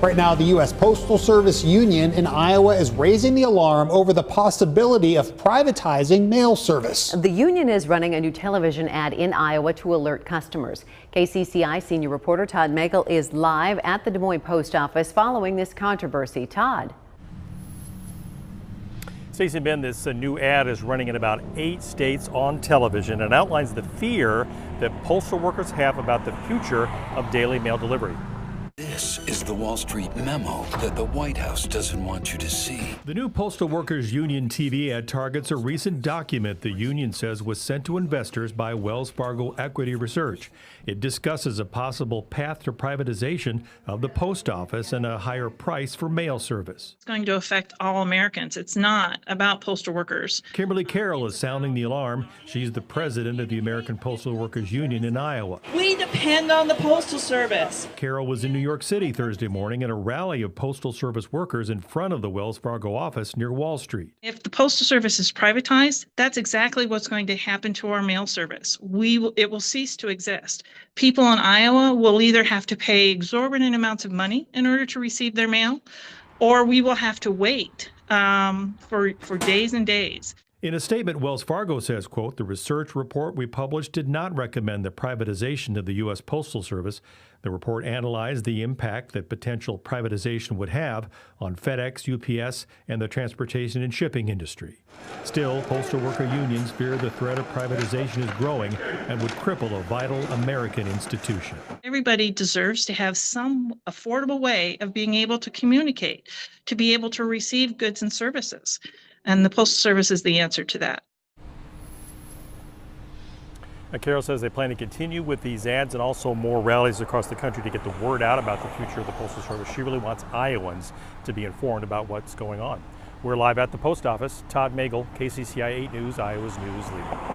Right now, the U.S. Postal Service union in Iowa is raising the alarm over the possibility of privatizing mail service. The union is running a new television ad in Iowa to alert customers. KCCI senior reporter Todd Magel is live at the Des Moines Post Office following this controversy. Todd. Stacey and Ben, this new ad is running in about 8 states on television and outlines the fear that postal workers have about the future of daily mail delivery. This is the Wall Street memo that the White House doesn't want you to see. The new Postal Workers Union TV ad targets a recent document the union says was sent to investors by Wells Fargo Equity Research. It discusses a possible path to privatization of the post office and a higher price for mail service. It's going to affect all Americans. It's not about postal workers. Kimberly Carroll is sounding the alarm. She's the president of the American Postal Workers Union in Iowa. We depend on the Postal Service. Carroll was in New York City Thursday morning at a rally of Postal Service workers in front of the Wells Fargo office near Wall Street. If the Postal Service is privatized, that's exactly what's going to happen to our mail service. It will cease to exist. People in Iowa will either have to pay exorbitant amounts of money in order to receive their mail, or we will have to wait for days and days. In a statement, Wells Fargo says, quote, "The research report we published did not recommend the privatization of the U.S. Postal Service. The report analyzed the impact that potential privatization would have on FedEx, UPS, and the transportation and shipping industry." Still, postal worker unions fear the threat of privatization is growing and would cripple a vital American institution. Everybody deserves to have some affordable way of being able to communicate, to be able to receive goods and services. And the Postal Service is the answer to that. Carroll says they plan to continue with these ads and also more rallies across the country to get the word out about the future of the Postal Service. She really wants Iowans to be informed about what's going on. We're live at the post office. Todd Magel, KCCI 8 News, Iowa's news leader.